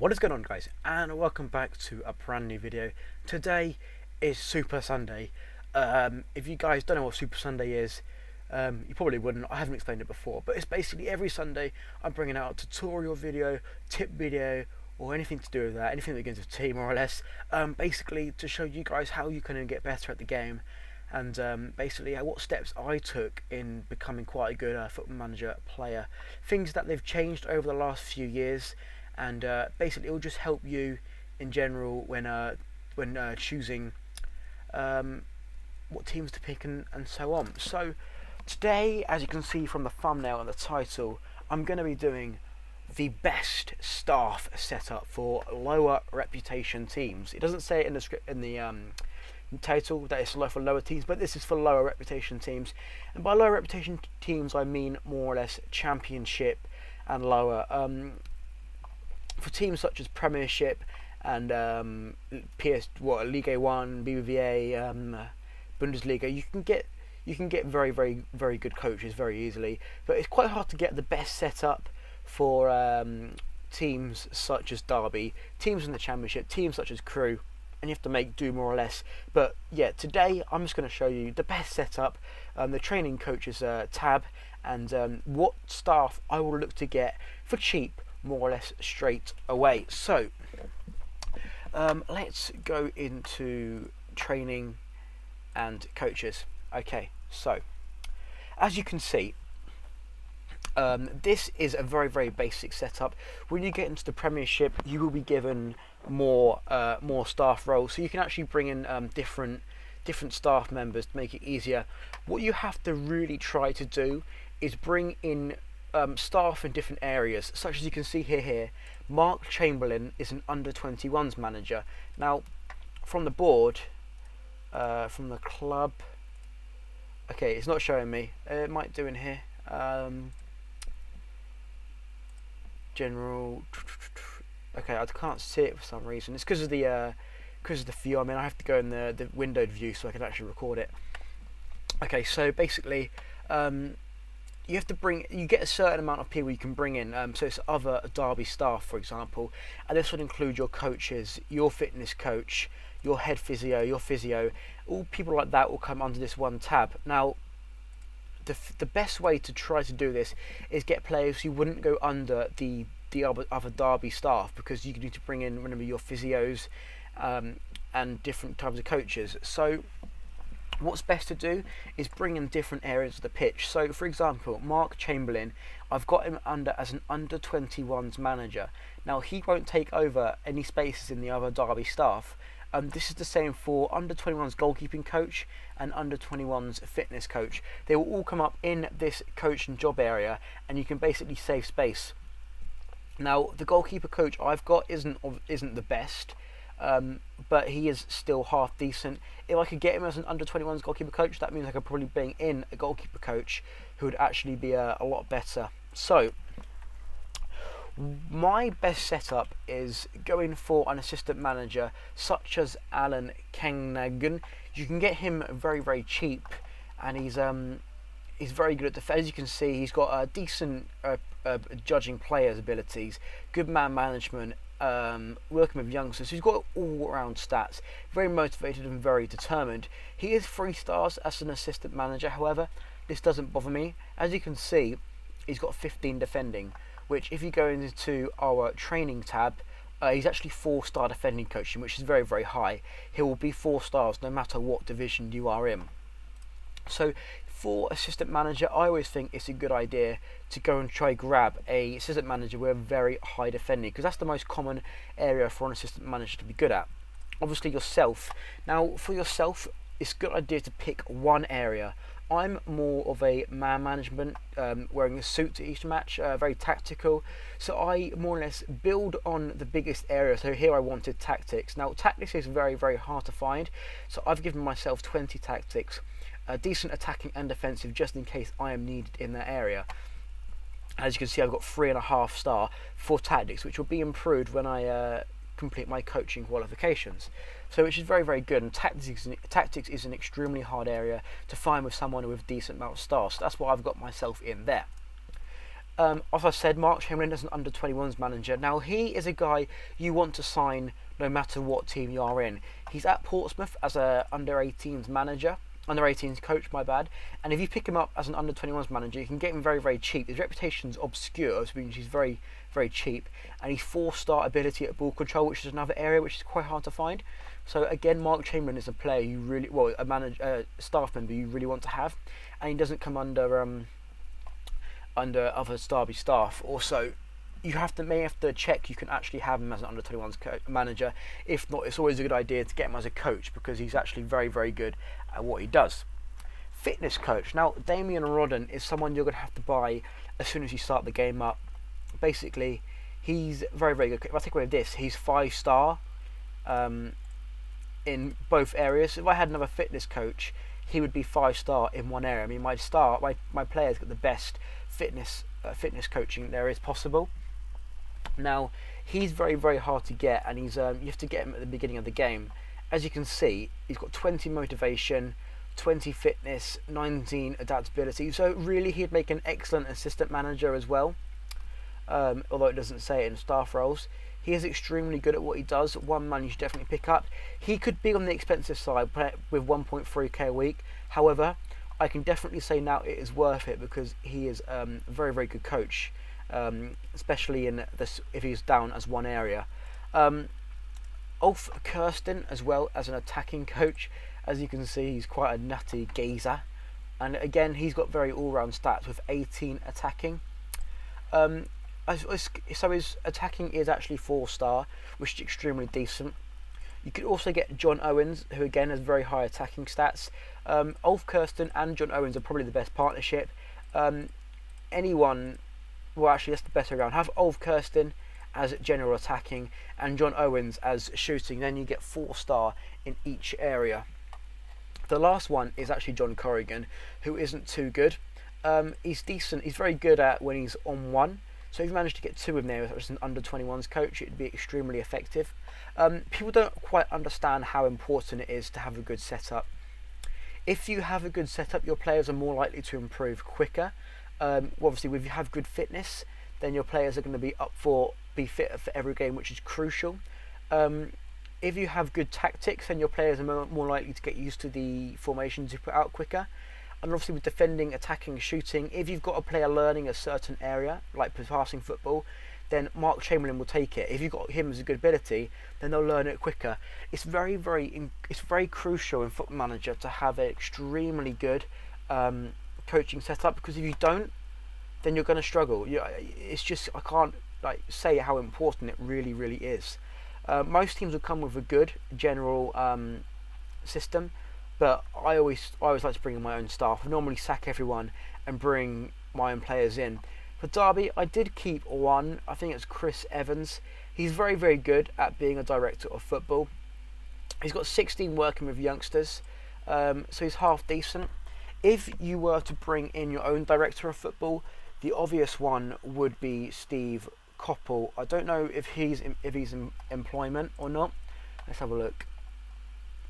What is going on, guys, and welcome back to a brand new video. Today is Super Sunday. If you guys don't know what Super Sunday is, you probably wouldn't. I haven't explained it before, but it's basically every Sunday I'm bringing out a tutorial video, tip video, or anything to do with that, anything that begins with T more or less, basically to show you guys how you can get better at the game, and basically what steps I took in becoming quite a good football manager player, things that they've changed over the last few years. And basically, it will just help you in general when choosing what teams to pick and so on. So today, as you can see from the thumbnail and the title, I'm going to be doing the best staff setup for lower reputation teams. It doesn't say it in the script in the title that it's for lower teams, but this is for lower reputation teams. And by lower reputation teams, I mean more or less Championship and lower. For teams such as Premiership and Ligue 1, BBVA, Bundesliga, you can get very good coaches very easily. But it's quite hard to get the best setup for teams such as Derby, teams in the Championship, teams such as Crew, and you have to make do more or less. But yeah, today I'm just going to show you the best setup, the training coaches tab, and what staff I will look to get for cheap, more or less straight away. So let's go into training and coaches. Okay, so as you can see, this is a very basic setup. When you get into the Premiership, you will be given more staff roles, so you can actually bring in different staff members to make it easier. What you have to really try to do is bring in staff in different areas, such as you can see here. Mark Chamberlain is an under-21s manager. Now, from the board, from the club, okay, it's not showing me. It might do in here. General. Okay, I can't see it for some reason. It's because of the view. I mean, I have to go in the windowed view so I can actually record it. Okay, so basically, you get a certain amount of people you can bring in, so it's other Derby staff, for example, and this would include your coaches, your fitness coach, your head physio, your physio. All people like that will come under this one tab. Now, the best way to try to do this is get players who wouldn't go under the other Derby staff, because you need to bring in, remember, your physios and different types of coaches. So what's best to do is bring in different areas of the pitch. So for example, Mark Chamberlain, I've got him as an under-21s manager. Now, he won't take over any spaces in the other Derby staff. This is the same for under-21s goalkeeping coach and under-21s fitness coach. They will all come up in this coach and job area, and you can basically save space. Now, the goalkeeper coach I've got isn't the best, but he is still half decent. If I could get him as an under-21s goalkeeper coach, that means I could probably bring in a goalkeeper coach who would actually be a lot better. So my best setup is going for an assistant manager such as Alan Kennagan. You can get him very cheap, and he's very good at defence. As you can see, he's got a decent judging players' abilities, good man management, working with youngsters. He's got all-round stats, very motivated and very determined. He is 3 stars as an assistant manager. However, this doesn't bother me. As you can see, he's got 15 defending, which if you go into our training tab, he's actually 4-star defending coaching, which is very high. He will be 4 stars no matter what division you are in. So for assistant manager, I always think it's a good idea to go and try grab a assistant manager with a very high defending, because that's the most common area for an assistant manager to be good at. Obviously yourself. Now, for yourself, it's a good idea to pick one area. I'm more of a man management, wearing a suit to each match, very tactical. So I more or less build on the biggest area. So here I wanted tactics. Now, tactics is very hard to find, so I've given myself 20 tactics. Decent attacking and defensive, just in case I am needed in that area. As you can see, I've got 3.5 star for tactics, which will be improved when I complete my coaching qualifications. So which is very good, and tactics is an extremely hard area to find with someone with a decent amount of stars. So that's why I've got myself in there. As I said, Mark Chamberlain is an under-21s manager. Now, he is a guy you want to sign no matter what team you are in. He's at Portsmouth as a under-18s manager, under-18s coach, my bad. And if you pick him up as an under-21s manager, you can get him very, very cheap. His reputation's obscure, which means he's very, very cheap. And he's 4-star ability at ball control, which is another area which is quite hard to find. So again, Mark Chamberlain is a player you really, well, a staff member you really want to have, and he doesn't come under other Derby staff. Also, you may have to check you can actually have him as an under-21s manager. If not, it's always a good idea to get him as a coach because he's actually very, very good at what he does. Fitness coach. Now, Damien Rodden is someone you're going to have to buy as soon as you start the game up. Basically, he's very, very good. If I take away this, he's 5-star in both areas. If I had another fitness coach, he would be 5-star in one area. I mean, my players got the best fitness coaching there is possible. Now, he's very, very hard to get, and you have to get him at the beginning of the game. As you can see, he's got 20 motivation, 20 fitness, 19 adaptability. So really, he'd make an excellent assistant manager as well. Although it doesn't say it in staff roles. He is extremely good at what he does. One man you should definitely pick up. He could be on the expensive side with 1.3k a week. However, I can definitely say now it is worth it because he is a very, very good coach, especially in this if he's down as one area. Ulf Kirsten as well as an attacking coach. As you can see, he's quite a nutty geezer, and again he's got very all-round stats with 18 attacking. So his attacking is actually 4-star, which is extremely decent. You could also get John Owens, who again has very high attacking stats. Ulf Kirsten and John Owens are probably the best partnership. Well, actually that's the better round. Have Ulf Kirsten as general attacking and John Owens as shooting, then you get 4-star in each area. The last one is actually John Corrigan, who isn't too good. He's decent, he's very good at when he's on one. So if you manage to get 2 in there as an under-21s coach, it'd be extremely effective. People don't quite understand how important it is to have a good setup. If you have a good setup, your players are more likely to improve quicker. Obviously, if you have good fitness, then your players are going to be fit for every game, which is crucial. If you have good tactics, then your players are more likely to get used to the formations you put out quicker. And obviously with defending, attacking, shooting, if you've got a player learning a certain area, like passing football, then Mark Chamberlain will take it. If you've got him as a good ability, then they'll learn it quicker. It's very crucial in Football Manager to have an extremely good coaching setup, because if you don't, then you're going to struggle. It's just, I can't say how important it really, really is. Most teams will come with a good general system, but I always like to bring in my own staff. I normally sack everyone and bring my own players in. For Derby, I did keep one. I think it's Chris Evans. He's very, very good at being a director of football. He's got 16 working with youngsters, so he's half decent. If you were to bring in your own director of football, the obvious one would be Steve Coppell. I don't know if he's in employment or not. Let's have a look.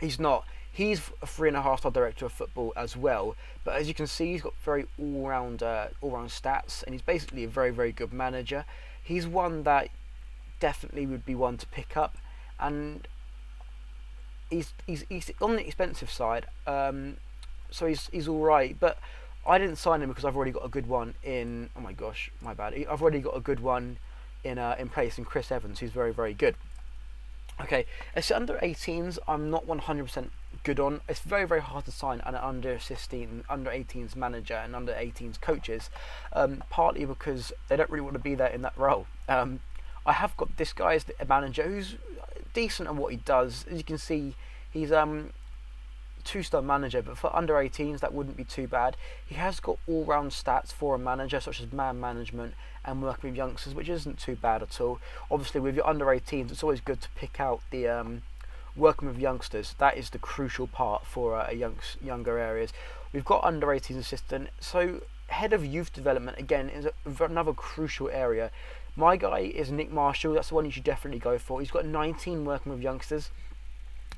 He's not. He's a 3.5-star director of football as well, but as you can see, he's got very all-round stats, and he's basically a very, very good manager. He's one that definitely would be one to pick up, and he's on the expensive side, so he's all right. But I didn't sign him because I've already got a good one in. Oh my gosh, my bad. I've already got a good one in place in Chris Evans, who's very, very good. Okay, it's under 18s. I'm not 100% good on. It's very, very hard to sign an under 18s manager and under 18s coaches, partly because they don't really want to be there in that role. I have got this guy as the manager who's decent at what he does. As you can see, he's 2-star manager, but for under 18s that wouldn't be too bad. He has got all-round stats for a manager, such as man management and working with youngsters, which isn't too bad at all. Obviously with your under 18s, it's always good to pick out the working with youngsters. That is the crucial part for younger areas. We've got under 18s assistant, so head of youth development again is another crucial area. My guy is Nick Marshall. That's the one you should definitely go for. He's got 19 working with youngsters,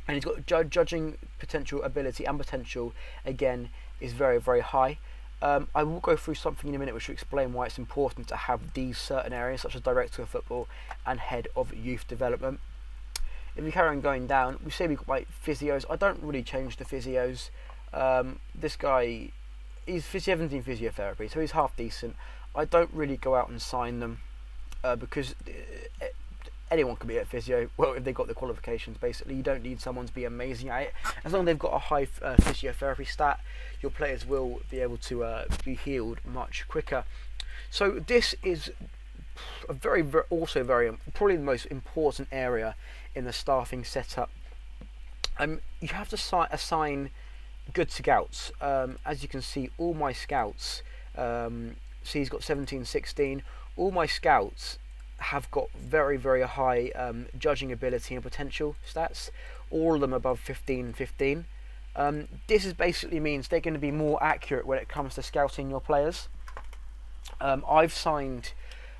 and he's got judging potential ability, and potential again is very, very high. I will go through something in a minute which will explain why it's important to have these certain areas, such as director of football and head of youth development. If we carry on going down, we say we've got like physios. I don't really change the physios. This guy, he's 17 physiotherapy, so he's half decent. I don't really go out and sign them because anyone can be a physio. Well, if they've got the qualifications, basically, you don't need someone to be amazing at it. As long as they've got a high physiotherapy stat, your players will be able to be healed much quicker. So this is a also very probably the most important area in the staffing setup. You have to assign good scouts. As you can see, all my scouts. See, he's got 17, 16. All my scouts have got very, very high judging ability and potential stats. All of them above 15. This is basically means they're going to be more accurate when it comes to scouting your players. I've signed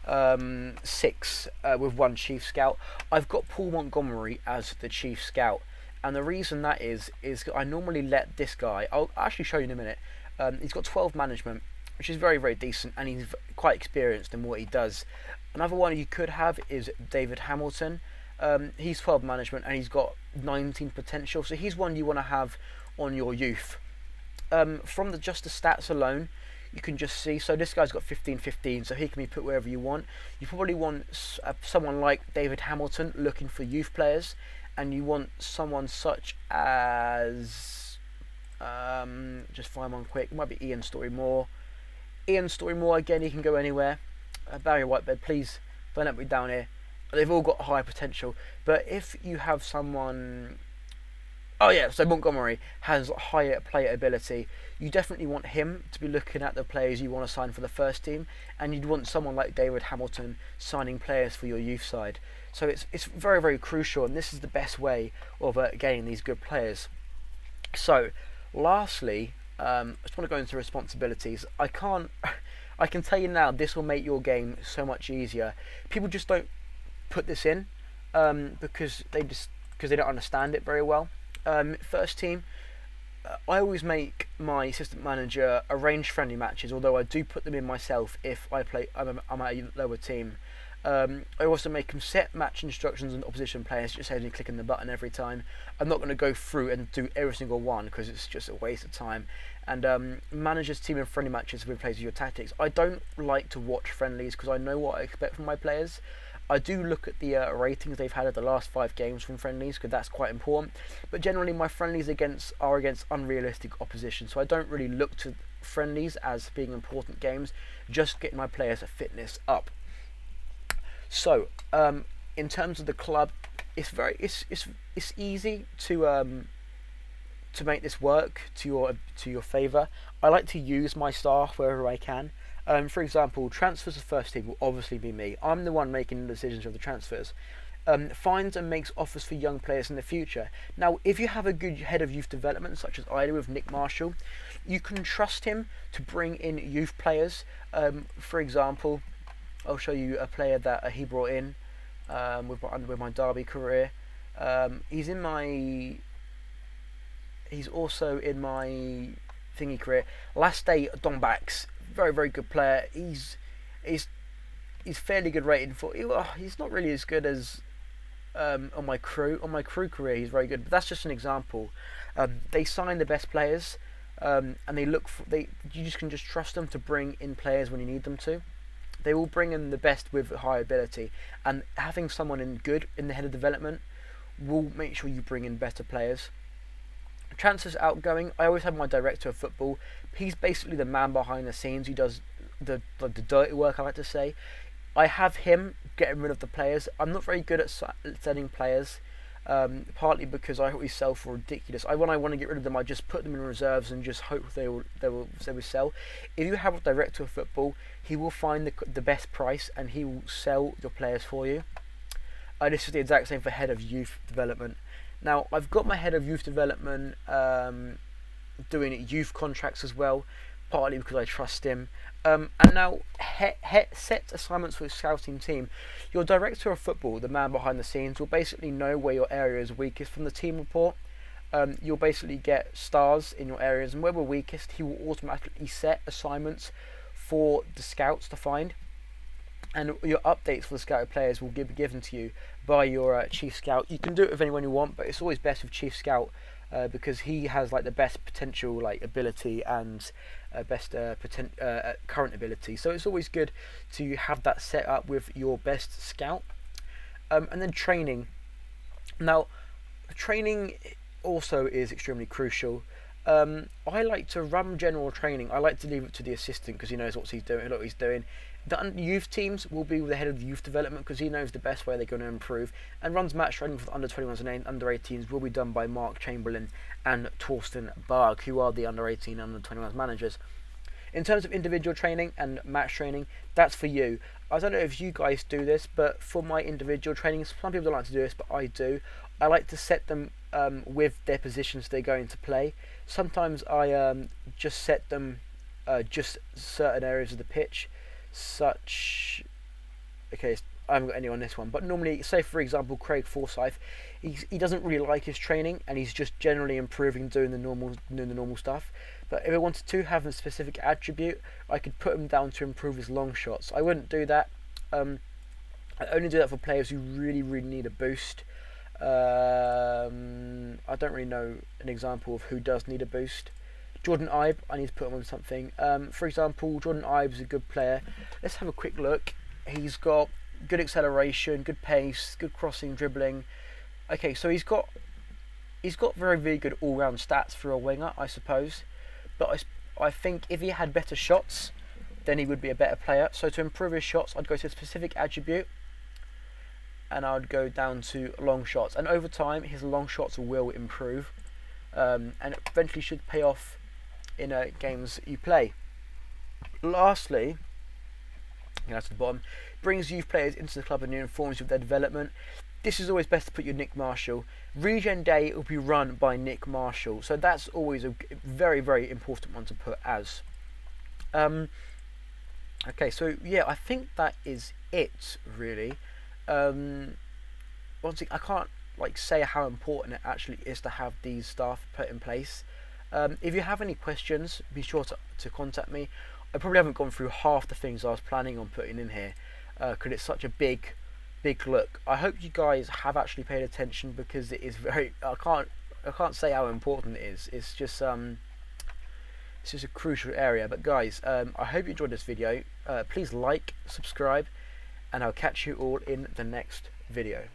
6 with 1 chief scout. I've got Paul Montgomery as the chief scout, and the reason that is I normally let this guy. I'll actually show you in a minute. He's got 12 management, which is very, very decent, and he's quite experienced in what he does. Another one you could have is David Hamilton. He's 12 management and he's got 19 potential, so he's one you want to have on your youth. From just the stats alone, you can just see, so this guy's got 15, so he can be put wherever you want. You probably want someone like David Hamilton looking for youth players, and you want someone such as just find one quick. It might be Ian Storey-Moore. Again, he can go anywhere. Barry Whitebeard, please don't let me down here. They've all got high potential, but if you have someone, so Montgomery has higher player ability. You definitely want him to be looking at the players you want to sign for the first team, and you'd want someone like David Hamilton signing players for your youth side. So it's very, very crucial, and this is the best way of getting these good players. So, lastly, I just want to go into responsibilities. I can tell you now, this will make your game so much easier. People just don't put this in because they don't understand it very well. First team, I always make my assistant manager arrange friendly matches, although I do put them in myself if I'm at a lower team. I also make them set match instructions on opposition players, just only clicking the button every time. I'm not going to go through and do every single one because it's just a waste of time. And managers team in friendly matches with players with your tactics. I don't like to watch friendlies because I know what I expect from my players. I do look at the ratings they've had at the last 5 games from friendlies because that's quite important. But generally, my friendlies are against unrealistic opposition, so I don't really look to friendlies as being important games. Just getting my players' fitness up. So, in terms of the club, it's easy to make this work to your favour. I like to use my staff wherever I can. For example, transfers to first team will obviously be me. I'm the one making the decisions of the transfers. Finds and makes offers for young players in the future. Now, if you have a good head of youth development, such as I do with Nick Marshall, you can trust him to bring in youth players. For example, I'll show you a player that he brought in with my Derby career. He's also in my thingy career. Last day Dongbacks, very, very good player. He's fairly good rating for. He's not really as good as on my crew. On my crew career, he's very good. But that's just an example. They sign the best players, and you just can trust them to bring in players when you need them to. They will bring in the best with high ability, and having someone in the head of development will make sure you bring in better players. Transfers outgoing, I always have my director of football. He's basically the man behind the scenes. He does the dirty work, I like to say. I have him getting rid of the players. I'm not very good at selling players, partly because I always sell for ridiculous. When I want to get rid of them, I just put them in reserves and just hope they will sell. If you have a director of football, he will find the best price and he will sell your players for you. This is the exact same for head of youth development. Now, I've got my head of youth development doing youth contracts as well, partly because I trust him. And now, set assignments for a scouting team. Your director of football, the man behind the scenes, will basically know where your area is weakest from the team report. you'll basically get stars in your areas, and where we're weakest, he will automatically set assignments for the scouts to find, and your updates for the scouted players will be given to you by your chief scout. You can do it with anyone you want, but it's always best with chief scout because he has like the best potential like ability and best current ability. So it's always good to have that set up with your best scout. And then training. Now, training also is extremely crucial. I like to run general training. I like to leave it to the assistant because he knows what he's doing. The youth teams will be with the head of the youth development because he knows the best way they're going to improve. And runs match training for the under 21s and under 18s will be done by Mark Chamberlain and Torsten Barg, who are the under 18 and under 21s managers. In terms of individual training and match training, that's for you. I don't know if you guys do this, but for my individual training, some people don't like to do this, but I do. I like to set them with their positions they're going to play. Sometimes I just set them just certain areas of the pitch, such. Okay, I haven't got any on this one, but normally, say for example, Craig Forsyth, he doesn't really like his training, and he's just generally improving doing the normal stuff. But if I wanted to have a specific attribute, I could put him down to improve his long shots. I wouldn't do that. I only do that for players who really need a boost. I don't really know an example of who does need a boost. Jordan Ibe, I need to put him on something. For example, Jordan Ibe is a good player. Let's have a quick look. He's got good acceleration, good pace, good crossing, dribbling. Okay, so he's got very good all-round stats for a winger, I suppose. But I think if he had better shots, then he would be a better player. So to improve his shots, I'd go to a specific attribute, and I'd go down to long shots. And over time, his long shots will improve, and eventually should pay off in games you play. Lastly, that's the bottom, brings youth players into the club and informs you of their development. This is always best to put your Nick Marshall. Regen Day will be run by Nick Marshall, so that's always a very important one to put as. Okay, so yeah, I think that is it really. Once again, I can't say how important it actually is to have these staff put in place. If you have any questions, be sure to contact me. I probably haven't gone through half the things I was planning on putting in here because it's such a big look. I hope you guys have actually paid attention because it is very. I can't say how important it is. It's just a crucial area. But guys, I hope you enjoyed this video. Please like, subscribe, and I'll catch you all in the next video.